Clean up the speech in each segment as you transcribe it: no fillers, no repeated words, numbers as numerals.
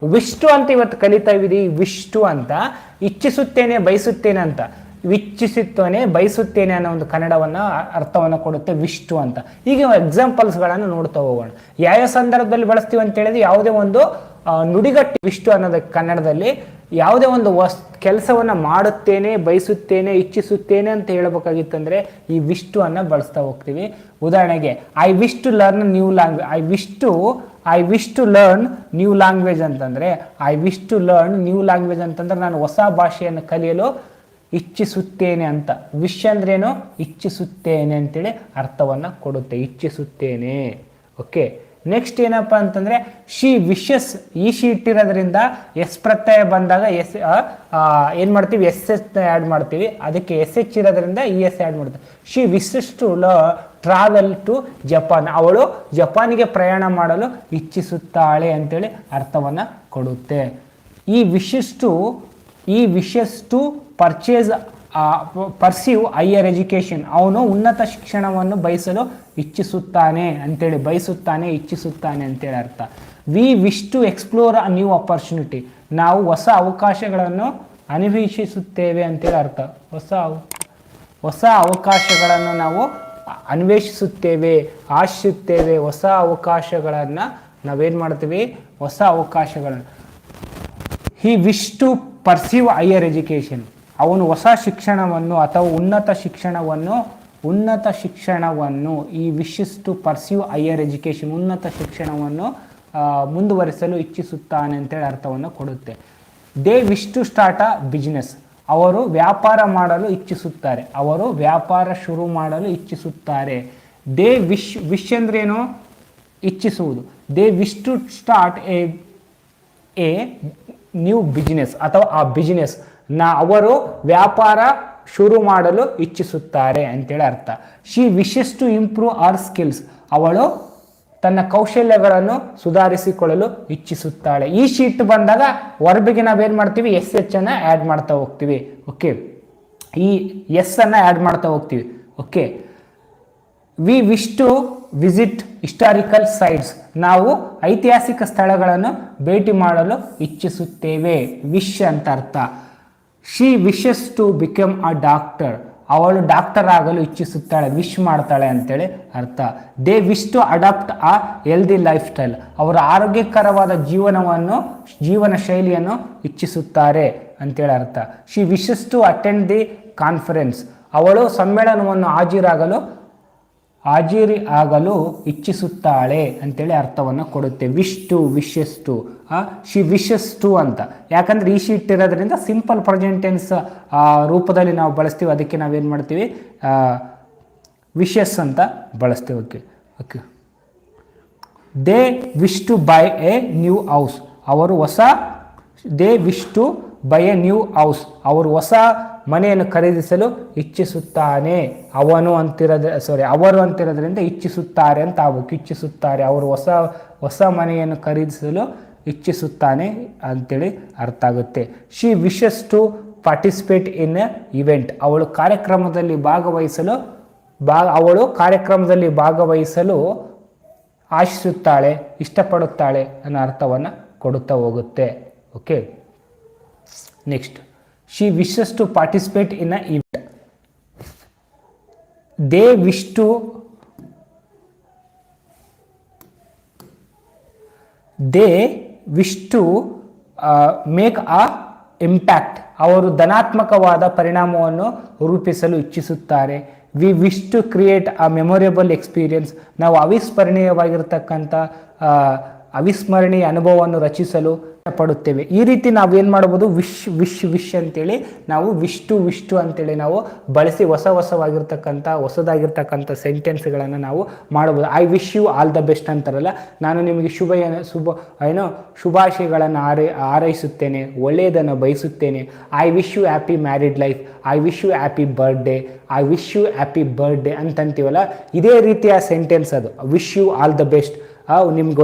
ವಿಷ್ಟು ಅಂತ ಇವತ್ತು ಕಲಿತಾ ಇದ್ದೀವಿ. ವಿಷ್ಟು ಅಂತ ಇಚ್ಛಿಸುತ್ತೇನೆ ಬಯಸುತ್ತೇನೆ ಅಂತ, ಇಚ್ಛಿಸುತ್ತೇನೆ ಬಯಸುತ್ತೇನೆ ಅನ್ನೋ ಒಂದು ಕನ್ನಡವನ್ನು ಅರ್ಥವನ್ನು ಕೊಡುತ್ತೆ ವಿಷ್ಟು ಅಂತ. ಈಗ ಎಕ್ಸಾಂಪಲ್ಸ್ಗಳನ್ನು ನೋಡ್ತಾ ಹೋಗೋಣ. ಯಾವ ಸಂದರ್ಭದಲ್ಲಿ ಬಳಸ್ತೀವಿ ಅಂತ ಹೇಳಿದ್ರೆ ಯಾವುದೇ ಒಂದು ನುಡಿಗಟ್ಟು ವಿಷ್ಟು ಅನ್ನೋದಕ್ಕೆ ಕನ್ನಡದಲ್ಲಿ ಯಾವುದೇ ಒಂದು ಕೆಲಸವನ್ನು ಮಾಡುತ್ತೇನೆ ಬಯಸುತ್ತೇನೆ ಇಚ್ಛಿಸುತ್ತೇನೆ ಅಂತ ಹೇಳಬೇಕಾಗಿತ್ತಂದ್ರೆ ಈ ವಿಷ್ಟು ಅನ್ನ ಬಳಸ್ತಾ ಹೋಗ್ತೀವಿ. ಉದಾಹರಣೆಗೆ I wish to learn new language, I wish to learn new language ಅಂತಂದರೆ I wish to learn new language ಅಂತಂದ್ರೆ ನಾನು ಹೊಸ ಭಾಷೆಯನ್ನು ಕಲಿಯಲು ಇಚ್ಛಿಸುತ್ತೇನೆ ಅಂತ. ವಿಶ್ ಅಂದ್ರೇನು? ಇಚ್ಛಿಸುತ್ತೇನೆ ಅಂತೇಳಿ ಅರ್ಥವನ್ನು ಕೊಡುತ್ತೆ, ಇಚ್ಛಿಸುತ್ತೇನೆ. ಓಕೆ, ನೆಕ್ಸ್ಟ್ ಏನಪ್ಪ ಅಂತಂದರೆ ಶಿ ವಿಶಸ್, ಈ ಶಿ ಇಟ್ಟಿರೋದ್ರಿಂದ ಎಸ್ ಪ್ರತ್ಯಯ ಬಂದಾಗ ಎಸ್ ಏನು ಮಾಡ್ತೀವಿ, ಎಸ್ ಆ್ಯಡ್ ಮಾಡ್ತೀವಿ. ಅದಕ್ಕೆ ಎಸ್ ಎಚ್ ಇರೋದ್ರಿಂದ ಇ ಎಸ್ ಆ್ಯಡ್ ಮಾಡ್ತೀವಿ. She wishes to travel to Japan, ಅವಳು ಜಪಾನಿಗೆ ಪ್ರಯಾಣ ಮಾಡಲು ಇಚ್ಛಿಸುತ್ತಾಳೆ ಅಂತೇಳಿ ಅರ್ಥವನ್ನು ಕೊಡುತ್ತೆ. ಈ wishes to perceive higher education, ಅವನು ಉನ್ನತ ಶಿಕ್ಷಣವನ್ನು ಬಯಸಲು ಇಚ್ಛಿಸುತ್ತಾನೆ ಅಂತೇಳಿ, ಬಯಸುತ್ತಾನೆ ಇಚ್ಛಿಸುತ್ತಾನೆ ಅಂತೇಳಿ ಅರ್ಥ. We wish to explore a new opportunity, ನಾವು ಹೊಸ ಅವಕಾಶಗಳನ್ನು ಅನ್ವೇಷಿಸುತ್ತೇವೆ ಅಂತೇಳಿ ಅರ್ಥ. ಹೊಸ ಅವಕಾಶಗಳನ್ನು ನಾವು ಅನ್ವೇಷಿಸುತ್ತೇವೆ, ಆಶಿಸುತ್ತೇವೆ. ಹೊಸ ಅವಕಾಶಗಳನ್ನು ನಾವೇನು ಮಾಡ್ತೀವಿ, ಹೊಸ ಅವಕಾಶಗಳನ್ನು. He wish to perceive higher education, ಅವನು ಹೊಸ ಶಿಕ್ಷಣವನ್ನು ಅಥವಾ ಉನ್ನತ ಶಿಕ್ಷಣವನ್ನು ಈ wishes to perceive higher education, ಉನ್ನತ ಶಿಕ್ಷಣವನ್ನು ಮುಂದುವರಿಸಲು ಇಚ್ಛಿಸುತ್ತಾನೆ ಅಂತೇಳಿ ಅರ್ಥವನ್ನು ಕೊಡುತ್ತೆ. They wish to start a business, ಅವರು ವ್ಯಾಪಾರ ಮಾಡಲು ಇಚ್ಛಿಸುತ್ತಾರೆ, ಅವರು ವ್ಯಾಪಾರ ಶುರು ಮಾಡಲು ಇಚ್ಛಿಸುತ್ತಾರೆ. ದೇ ವಿಶ್ ಅಂದ್ರೇನು? ಇಚ್ಛಿಸುವುದು. They wish to start a new business ಅಥವಾ ಆ ಬಿಸ್ನೆಸ್, ಅವರು ವ್ಯಾಪಾರ ಶುರು ಮಾಡಲು ಇಚ್ಛಿಸುತ್ತಾರೆ ಅಂತೇಳಿ ಅರ್ಥ. She wishes to improve our skills, ಅವಳು ತನ್ನ ಕೌಶಲ್ಯಗಳನ್ನು ಸುಧಾರಿಸಿಕೊಳ್ಳಲು ಇಚ್ಛಿಸುತ್ತಾಳೆ. ಈ ಶೀಟ್ ಬಂದಾಗ ವರ್ಬಿಗೆ ನಾವೇನು ಮಾಡ್ತೀವಿ, ಎಸ್ ಎಚ್ ಅನ್ನು ಆ್ಯಡ್ ಮಾಡ್ತಾ ಹೋಗ್ತೀವಿ. ಓಕೆ, ಈ ಎಸ್ ಅನ್ನು ಆ್ಯಡ್ ಮಾಡ್ತಾ ಹೋಗ್ತೀವಿ. Okay, we wish to visit historical sites, ನಾವು ಐತಿಹಾಸಿಕ ಸ್ಥಳಗಳನ್ನು ಭೇಟಿ ಮಾಡಲು ಇಚ್ಛಿಸುತ್ತೇವೆ. ವಿಶ್ ಅಂತ ಅರ್ಥ. She wishes to become a doctor, ಅವಳು ಡಾಕ್ಟರ್ ಆಗಲು ಇಚ್ಛಿಸುತ್ತಾಳೆ, ವಿಶ್ ಮಾಡ್ತಾಳೆ ಅಂತೇಳಿ ಅರ್ಥ. They wish to adapt a healthy lifestyle, ಅವರ ಆರೋಗ್ಯಕರವಾದ ಜೀವನ ಶೈಲಿಯನ್ನು ಇಚ್ಛಿಸುತ್ತಾರೆ ಅಂತೇಳಿ ಅರ್ಥ. She wishes to attend the conference, ಅವಳು ಸಮ್ಮೇಳನವನ್ನು ಹಾಜರಿಯಾಗಲು ಇಚ್ಛಿಸುತ್ತಾಳೆ ಅಂತೇಳಿ ಅರ್ಥವನ್ನು ಕೊಡುತ್ತೆ. Wishes to she wishes to ಅಂತ. ಯಾಕಂದರೆ ಈ ಶೀಟ್ ಇರೋದ್ರಿಂದ ಸಿಂಪಲ್ ಪ್ರೆಸೆಂಟ್ ಟೆನ್ಸ್ ರೂಪದಲ್ಲಿ ನಾವು ಬಳಸ್ತೀವಿ, ಅದಕ್ಕೆ ನಾವೇನು ಮಾಡ್ತೀವಿ, ವಿಶಸ್ ಅಂತ ಬಳಸ್ತೀವಿ. Okay okay. They wish to buy a new house, they wish to buy a new house, ಅವರು ಹೊಸ ಮನೆಯನ್ನು ಖರೀದಿಸಲು ಇಚ್ಛಿಸುತ್ತಾನೆ. ಅವರು ಅಂತಿರೋದ್ರಿಂದ ಇಚ್ಛಿಸುತ್ತಾರೆ ಅಂತ ಆಗ್ಬೇಕು. ಇಚ್ಛಿಸುತ್ತಾರೆ, ಅವರು ಹೊಸ ಮನೆಯನ್ನು ಖರೀದಿಸಲು ಇಚ್ಛಿಸುತ್ತಾನೆ ಅಂತೇಳಿ ಅರ್ಥ ಆಗುತ್ತೆ. She wishes to participate in a event, ಅವಳು ಕಾರ್ಯಕ್ರಮದಲ್ಲಿ ಭಾಗವಹಿಸಲು ಆಶಿಸುತ್ತಾಳೆ, ಇಷ್ಟಪಡುತ್ತಾಳೆ ಅನ್ನೋ ಅರ್ಥವನ್ನು ಕೊಡುತ್ತಾ ಹೋಗುತ್ತೆ. Okay, next she wishes to participate in a event. They wish to make a impact, ಅವರು ಧನಾತ್ಮಕವಾದ ಪರಿಣಾಮವನ್ನು ರೂಪಿಸಲು ಇಚ್ಛಿಸುತ್ತಾರೆ. We wish to create a memorable experience, ನಾವು ಅವಿಸ್ಮರಣೀಯ ಅನುಭವವನ್ನು ರಚಿಸಲು ಪಡುತ್ತೇವೆ. ಈ ರೀತಿ ನಾವು ಏನು ಮಾಡ್ಬೋದು, ವಿಶ್ ಅಂತೇಳಿ ನಾವು ವಿಶ್ ಟು ಅಂತೇಳಿ ನಾವು ಬಳಸಿ ಹೊಸದಾಗಿರ್ತಕ್ಕಂಥ ಸೆಂಟೆನ್ಸ್ಗಳನ್ನು ನಾವು ಮಾಡ್ಬೋದು. I wish you all the best ಅಂತಾರಲ್ಲ, ನಾನು ನಿಮಗೆ ಶುಭಾಶಯಗಳನ್ನು ಹಾರೈಸುತ್ತೇನೆ, ಒಳ್ಳೆಯದನ್ನು ಬಯಸುತ್ತೇನೆ. I wish you happy married life, I wish you happy birthday, I wish you happy birthday ಅಂತಂತೀವಲ್ಲ, ಇದೇ ರೀತಿಯ ಸೆಂಟೆನ್ಸ್ ಅದು. Wish you all the best, ನಿಮ್ಗೆ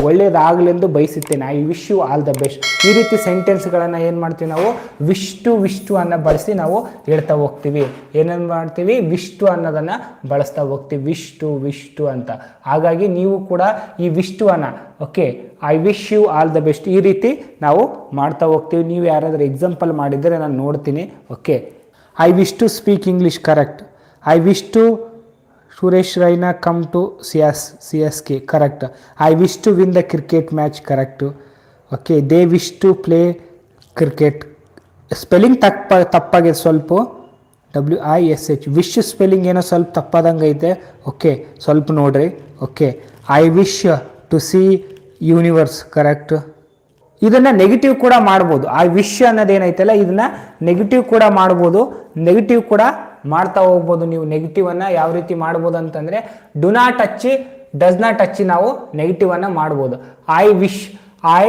ಒಳ್ಳೇದಾಗಲಿ ಎಂದು ಬಯಸುತ್ತೇನೆ. I wish you all the best. ಈ ರೀತಿ ಸೆಂಟೆನ್ಸ್ಗಳನ್ನು ಏನು ಮಾಡ್ತೀವಿ ನಾವು, ವಿಶ್ ಟು ಅನ್ನು ಬಳಸಿ ನಾವು ಹೇಳ್ತಾ ಹೋಗ್ತೀವಿ. ಏನೇನು ಮಾಡ್ತೀವಿ, ವಿಶ್ ಟು ಅನ್ನೋದನ್ನು ಬಳಸ್ತಾ ಹೋಗ್ತೀವಿ, ವಿಶ್ ಟು ಅಂತ. ಹಾಗಾಗಿ ನೀವು ಕೂಡ ಈ ವಿಶ್ ಟು ಅನ್ನು okay I wish you all the best. ಈ ರೀತಿ ನಾವು ಮಾಡ್ತಾ ಹೋಗ್ತೀವಿ. ನೀವು ಯಾರಾದರೂ ಎಕ್ಸಾಂಪಲ್ ಮಾಡಿದರೆ ನಾನು ನೋಡ್ತೀನಿ. Okay, I wish to speak English, correct. I wish to Suresh Raina come to C S K, correct. I wish to win the cricket match, correct. Okay, they wish to play cricket. Spelling ತಪ್ಪಾಗಿದೆ ಸ್ವಲ್ಪ, WISH. Wish spelling ಏನೋ ಸ್ವಲ್ಪ ತಪ್ಪಾದಂಗೆ ಐತೆ. Okay, ಸ್ವಲ್ಪ ನೋಡ್ರಿ. Okay, I wish to see universe, correct. ಇದನ್ನು negative ಕೂಡ ಮಾಡ್ಬೋದು. ಐ ವಿಶ್ ಅನ್ನೋದೇನೈತಲ್ಲ ಇದನ್ನು ನೆಗೆಟಿವ್ ಕೂಡ ಮಾಡ್ಬೋದು, ನೆಗೆಟಿವ್ ಕೂಡ ಮಾಡ್ತಾ ಹೋಗ್ಬೋದು. ನೀವು ನೆಗೆಟಿವನ್ನು ಯಾವ ರೀತಿ ಮಾಡ್ಬೋದು ಅಂತಂದರೆ do not touch, does not touch ನಾವು ನೆಗೆಟಿವನ್ನು ಮಾಡ್ಬೋದು. I wish, I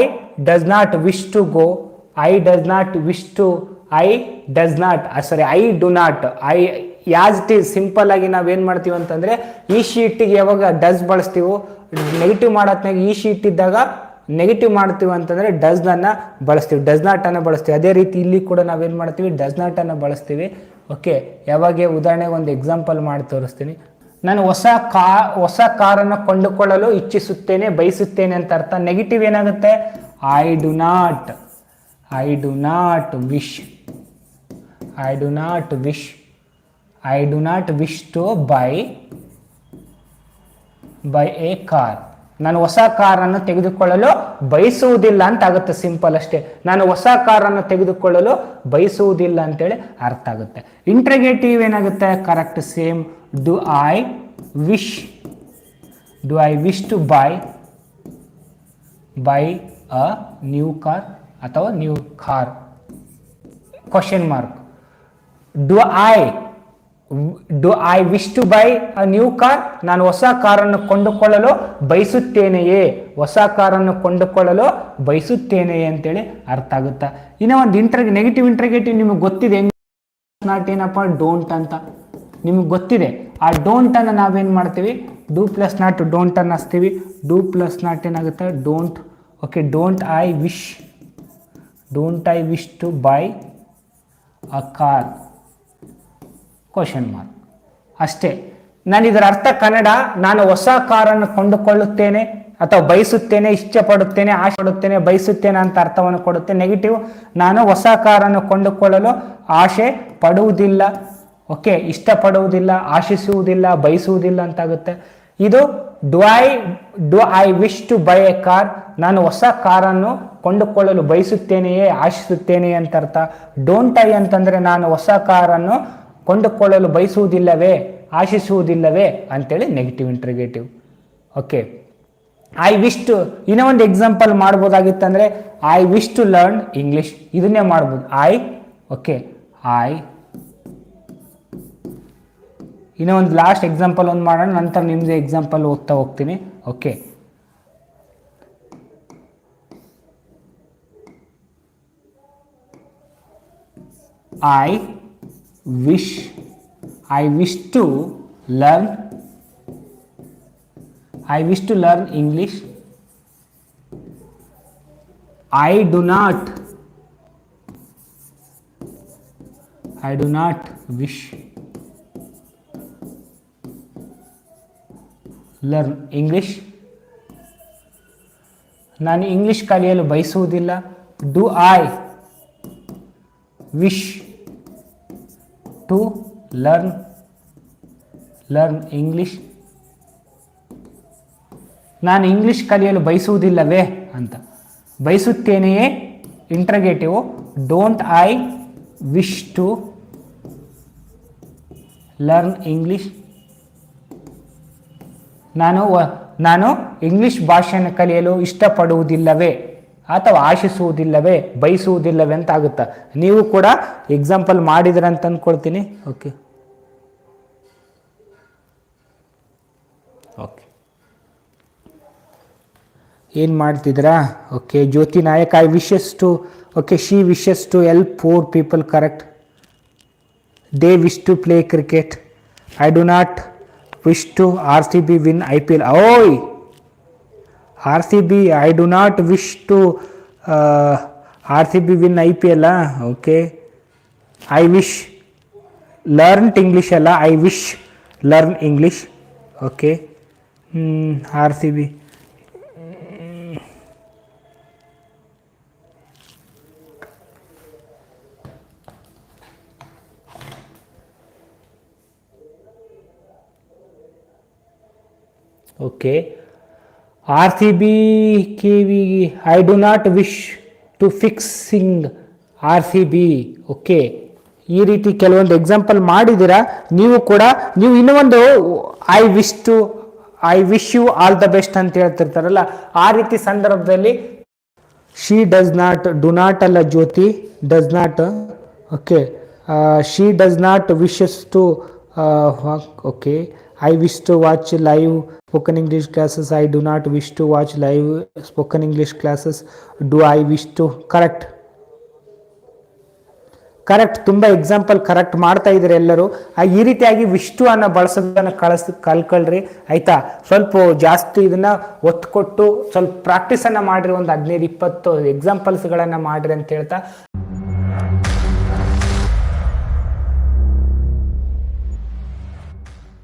does not wish to go, I does not wish to, I does not sorry I do not. I as it is simple ಆಗಿ ನಾವೇನು ಮಾಡ್ತೀವಿ ಅಂತಂದರೆ ಈ ಶೀಟಿಗೆ ಯಾವಾಗ does ಬಳಸ್ತೀವೋ, negative ಮಾಡೋತ್ನಾಗ ಈ ಶೀಟ್ ಇದ್ದಾಗ ನೆಗೆಟಿವ್ ಮಾಡ್ತೀವಿ ಅಂತಂದರೆ ಡಸ್ನನ್ನು ಬಳಸ್ತೀವಿ, ಡಸ್ ನಾಟನ್ನು ಬಳಸ್ತೀವಿ. ಅದೇ ರೀತಿ ಇಲ್ಲಿ ಕೂಡ ನಾವೇನು ಮಾಡ್ತೀವಿ, ಡಸ್ ನಾಟನ್ನು ಬಳಸ್ತೀವಿ. ಓಕೆ, ಯಾವಾಗ ಉದಾಹರಣೆಗೆ ಒಂದು ಎಕ್ಸಾಂಪಲ್ ಮಾಡಿ ತೋರಿಸ್ತೀನಿ. ನಾನು ಹೊಸ ಕಾರನ್ನು ಕೊಂಡುಕೊಳ್ಳಲು ಇಚ್ಛಿಸುತ್ತೇನೆ, ಬಯಸುತ್ತೇನೆ ಅಂತ ಅರ್ಥ. ನೆಗೆಟಿವ್ ಏನಾಗುತ್ತೆ, I do not wish, I do not wish to buy a car. ನಾನು ಹೊಸ ಕಾರನ್ನು ತೆಗೆದುಕೊಳ್ಳಲು ಬಯಸುವುದಿಲ್ಲ ಅಂತ ಆಗುತ್ತೆ, ಸಿಂಪಲ್ ಅಷ್ಟೇ. ನಾನು ಹೊಸ ಕಾರನ್ನು ತೆಗೆದುಕೊಳ್ಳಲು ಬಯಸುವುದಿಲ್ಲ ಅಂತೇಳಿ ಅರ್ಥ ಆಗುತ್ತೆ. ಇಂಟ್ರಗೇಟಿವ್ ಏನಾಗುತ್ತೆ, correct same. Do I wish to buy a new car ಅಥವಾ new car, question mark. Do I wish to buy a new car, ನಾನು ಹೊಸ ಕಾರನ್ನು ಕೊಂಡುಕೊಳ್ಳಲು ಬಯಸುತ್ತೇನೆಯೇ, ಹೊಸ ಕಾರನ್ನು ಕೊಂಡುಕೊಳ್ಳಲು ಬಯಸುತ್ತೇನೆಯೇ ಅಂತೇಳಿ ಅರ್ಥ ಆಗುತ್ತಾ. ಇನ್ನೂ ಒಂದು ನೆಗೆಟಿವ್ ಇಂಟ್ರಗೇಟಿವ್ ನಿಮಗೆ ಗೊತ್ತಿದೆ, ನಾಟ್ ಏನಪ್ಪ, ಡೋಂಟ್ ಅಂತ ನಿಮಗೆ ಗೊತ್ತಿದೆ. ಆ ಡೋಂಟ್ ಅನ್ನು ನಾವೇನು ಮಾಡ್ತೀವಿ, ಡೂ ಪ್ಲಸ್ ನಾಟ್ ಡೋಂಟ್ ಅನ್ನು ಹಚ್ತೀವಿ. ಡೂ ಪ್ಲಸ್ ನಾಟ್ ಏನಾಗುತ್ತೆ, don't. Okay, don't I wish to buy a car, question mark ಅಷ್ಟೇ. ನಾನು ಇದರ ಅರ್ಥ ಕನ್ನಡ, ನಾನು ಹೊಸ ಕಾರನ್ನು ಕೊಂಡುಕೊಳ್ಳುತ್ತೇನೆ ಅಥವಾ ಬಯಸುತ್ತೇನೆ, ಇಷ್ಟಪಡುತ್ತೇನೆ, ಆಸೆ ಪಡುತ್ತೇನೆ, ಬಯಸುತ್ತೇನೆ ಅಂತ ಅರ್ಥವನ್ನು ಕೊಡುತ್ತೆ. ನೆಗೆಟಿವ್, ನಾನು ಹೊಸ ಕಾರನ್ನು ಕೊಂಡುಕೊಳ್ಳಲು ಆಸೆ ಪಡುವುದಿಲ್ಲ, ಓಕೆ, ಇಷ್ಟಪಡುವುದಿಲ್ಲ, ಆಶಿಸುವುದಿಲ್ಲ, ಬಯಸುವುದಿಲ್ಲ ಅಂತಾಗುತ್ತೆ. ಇದು do I wish to buy a car, ನಾನು ಹೊಸ ಕಾರನ್ನು ಕೊಂಡುಕೊಳ್ಳಲು ಬಯಸುತ್ತೇನೆಯೇ, ಆಶಿಸುತ್ತೇನೆಯೇ ಅಂತ ಅರ್ಥ. ಡೋಂಟ್ ಐ ಅಂತಂದರೆ ನಾನು ಹೊಸ ಕಾರನ್ನು ಕೊಂಡುಕೊಳ್ಳಲು ಬಯಸುವುದಿಲ್ಲವೇ, ಆಶಿಸುವುದಿಲ್ಲವೇ ಅಂತೇಳಿ negative interrogative. Okay, I wish to, ಇನ್ನೂ ಒಂದು ಎಕ್ಸಾಂಪಲ್ ಮಾಡ್ಬೋದಾಗಿತ್ತಂದರೆ I wish to learn English, ಇದನ್ನೇ ಮಾಡ್ಬೋದು. ಇನ್ನೂ ಒಂದು ಲಾಸ್ಟ್ ಎಕ್ಸಾಂಪಲ್ ಒಂದು ಮಾಡೋಣ, ನಂತರ ನಿಮ್ಮದೇ ಎಕ್ಸಾಂಪಲ್ ಓದ್ತಾ ಹೋಗ್ತೀನಿ. Okay, I wish to learn English. I do not wish learn English. ನಾನು ಇಂಗ್ಲಿಷ್ ಕಲಿಯಲು ಬಯಸುವುದಿಲ್ಲ. Do I wish to learn English. ನಾನು ಇಂಗ್ಲಿಷ್ ಕಲಿಯಲು ಬಯಸುವುದಿಲ್ಲವೇ ಅಂತ. ಬಯಸುತ್ತೇನೆಯೇ interrogative. Don't I wish to learn English. ನಾನು ಇಂಗ್ಲಿಷ್ ಭಾಷೆಯನ್ನು ಕಲಿಯಲು ಇಷ್ಟಪಡುವುದಿಲ್ಲವೇ ಅಥವಾ ಆಶಿಸುವುದಿಲ್ಲವೇ, ಬಯಸುವುದಿಲ್ಲವೇ ಅಂತ ಆಗುತ್ತಾ. ನೀವು ಕೂಡ ಎಕ್ಸಾಂಪಲ್ ಮಾಡಿದ್ರೆ ಅಂತ ಅಂದ್ಕೊಳ್ತೀನಿ. ಓಕೆ, ಏನು ಮಾಡ್ತಿದ್ದೀರಾ? Okay, Jyoti Nayak, I wishes to, okay, she wishes to help poor people, correct. They wish to play cricket. I do not wish to RCB win IPL. ಓಯ್, RCB, I do not wish to RCB win IPL. Okay, I wish learned English ಅಲ್ಲ, I wish learn English. Okay, RCB okay. RCB KV, I do not wish to fixing RCB. Okay, ಈ ರೀತಿ ಕೆಲವೊಂದು example ಮಾಡಿದ್ದೀರಾ ನೀವು ಕೂಡ. ನೀವು ಇನ್ನೂ ಒಂದು I wish you all the best ಅಂತ ಹೇಳ್ತಿರ್ತಾರಲ್ಲ, ಆ ರೀತಿ ಸಂದರ್ಭದಲ್ಲಿ she does not, do not ಅಲ್ಲ Jyoti, does not. Okay, she does not wishes to, okay, I wish to watch live spoken English classes, I do not wish to watch live spoken English classes, do I wish to. Correct, ತುಂಬ example correct ಮಾಡ್ತಾ ಇದ್ದಾರೆ ಎಲ್ಲರೂ. ಈ ರೀತಿಯಾಗಿ wish to ಅನ್ನ ಬಳಸೋದನ್ನ ಕಲ್ಕೊಳ್ರಿ ಆಯ್ತಾ. ಸ್ವಲ್ಪ ಜಾಸ್ತಿ ಇದನ್ನ ಒತ್ತು ಕೊಟ್ಟು ಸ್ವಲ್ಪ ಪ್ರಾಕ್ಟೀಸ್ ಅನ್ನ ಮಾಡ್ರಿ, ಒಂದು 15-20 ಎಕ್ಸಾಂಪಲ್ಸ್ಗಳನ್ನ ಮಾಡ್ರಿ ಅಂತ ಹೇಳ್ತಾ